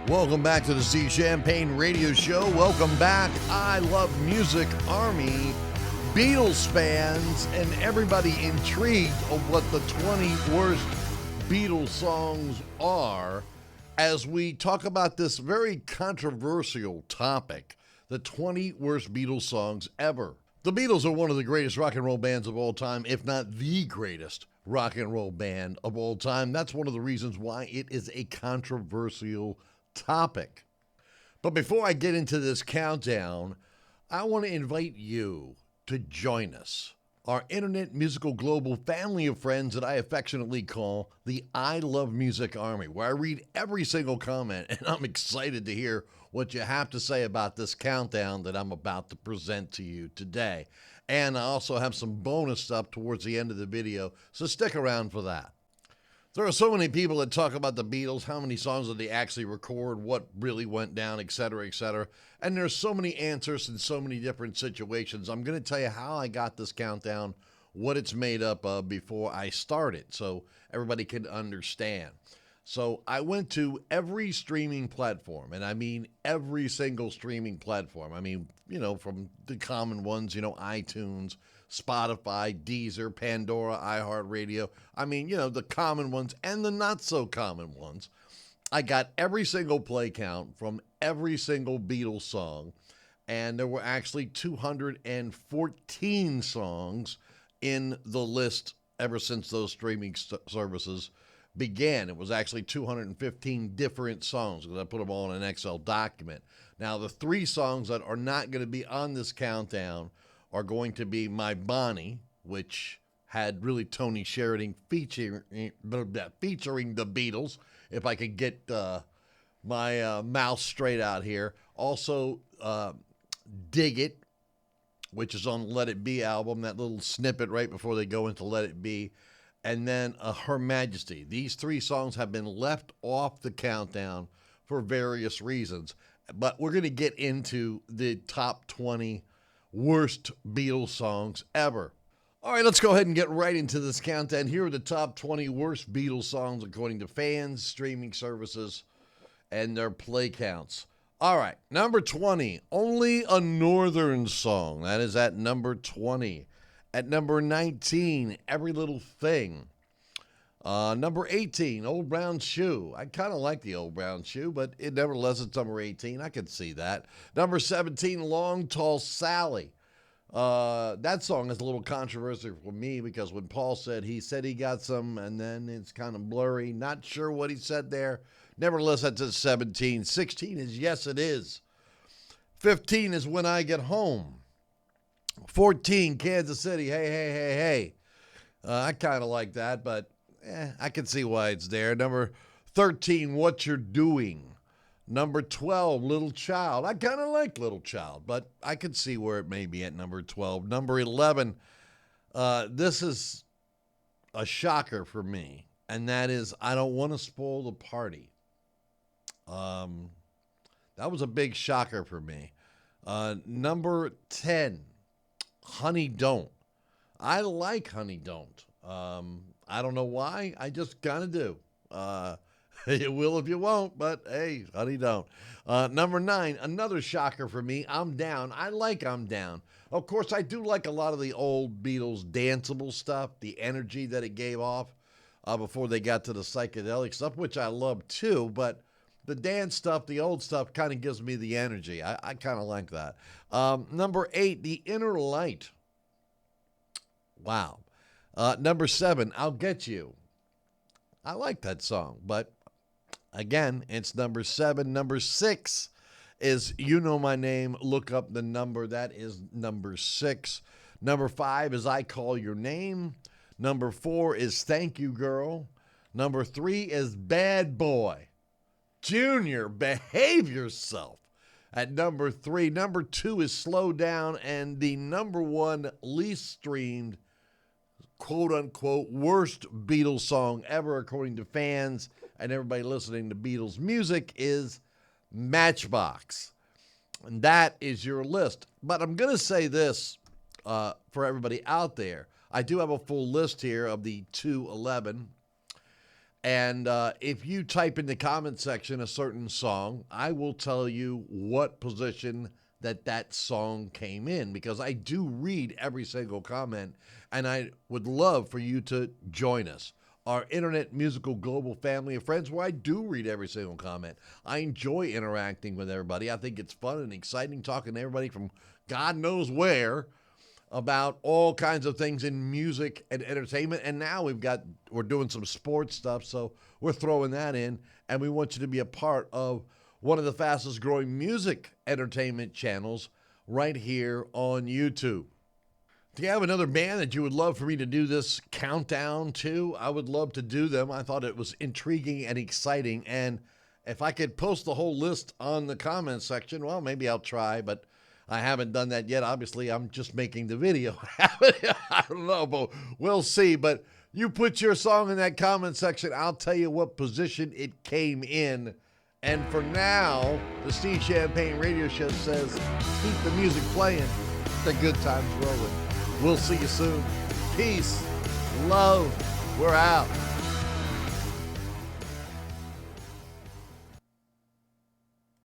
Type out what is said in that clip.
Welcome back to the Steve Champagne Radio Show. Welcome back, I Love Music Army, Beatles fans, and everybody intrigued of what the 20 worst Beatles songs are as we talk about this very controversial topic, the 20 worst Beatles songs ever. The Beatles are one of the greatest rock and roll bands of all time, if not the greatest rock and roll band of all time. That's one of the reasons why it is a controversial topic. But before I get into this countdown, I want to invite you to join us, our internet musical global family of friends that I affectionately call the I Love Music Army, where I read every single comment, and I'm excited to hear what you have to say about this countdown that I'm about to present to you today. And I also have some bonus stuff towards the end of the video, so stick around for that. There are so many people that talk about the Beatles, how many songs did they actually record, what really went down, etc., etc. And there's so many answers in so many different situations. I'm going to tell you how I got this countdown, what it's made up of before I start it, so everybody can understand. So I went to every streaming platform, and I mean every single streaming platform. I mean, from the common ones, iTunes, Spotify, Deezer, Pandora, iHeartRadio. I mean, the common ones and the not so common ones. I got every single play count from every single Beatles song, and there were actually 214 songs in the list ever since those streaming services began. It was actually 215 different songs because I put them all in an Excel document. Now, the three songs that are not going to be on this countdown are going to be My Bonnie, which had really Tony Sheridan featuring the Beatles, if I could get my mouth straight out here. Also, Dig It, which is on Let It Be album, that little snippet right before they go into Let It Be. And then Her Majesty. These three songs have been left off the countdown for various reasons. But we're going to get into the top 20 worst Beatles songs ever. All right, let's go ahead and get right into this countdown. Here are the top 20 worst Beatles songs according to fans, streaming services, and their play counts. All right, number 20, Only a Northern Song. That is at number 20. At number 19, Every Little Thing. Number 18, Old Brown Shoe. I kind of like the Old Brown Shoe, but nevertheless, it's number 18. I could see that. Number 17, Long Tall Sally. That song is a little controversial for me because when Paul said he got some, and then it's kind of blurry. Not sure what he said there. Nevertheless, that's at 17. 16 is Yes It Is. 15 is When I Get Home. 14, Kansas City, Hey, Hey, Hey, Hey. I kind of like that, but I can see why it's there. Number 13, What You're Doing. Number 12, Little Child. I kind of like Little Child, but I could see where it may be at number 12. Number 11, this is a shocker for me, and that is I Don't Want to Spoil the Party. That was a big shocker for me. Number 10, Honey Don't. I like Honey Don't. I don't know why. I just kind of do. You will if you won't, but hey, Honey Don't. Number 9, another shocker for me, I'm Down. I like I'm Down. Of course, I do like a lot of the old Beatles danceable stuff, the energy that it gave off before they got to the psychedelic stuff, which I love too, but the dance stuff, the old stuff, kind of gives me the energy. I kind of like that. Number 8, The Inner Light. Wow. Number 7, I'll Get You. I like that song, but again, it's number 7. Number 6 is You Know My Name, Look Up the Number. That is number 6. Number 5 is I Call Your Name. Number 4 is Thank You Girl. Number 3 is Bad Boy. Junior, Behave Yourself. At number 3. Number 2 is Slow Down. And the number 1 least streamed, quote-unquote, worst Beatles song ever, according to fans and everybody listening to Beatles music, is Matchbox. And that is your list. But I'm going to say this for everybody out there. I do have a full list here of the 211. And if you type in the comment section a certain song, I will tell you what position that song came in, because I do read every single comment, and I would love for you to join us, our internet musical global family of friends, where I do read every single comment. I enjoy interacting with everybody. I think it's fun and exciting talking to everybody from God knows where about all kinds of things in music and entertainment. And now we're doing some sports stuff, so we're throwing that in. And we want you to be a part of one of the fastest growing music entertainment channels right here on YouTube. Do you have another band that you would love for me to do this countdown to? I would love to do them. I thought it was intriguing and exciting. And if I could post the whole list on the comment section, well, maybe I'll try, but I haven't done that yet. Obviously, I'm just making the video. I don't know, but we'll see. But you put your song in that comment section. I'll tell you what position it came in. And for now, the Steve Champagne Radio Show says, keep the music playing, the good times rolling. We'll see you soon. Peace, love, we're out.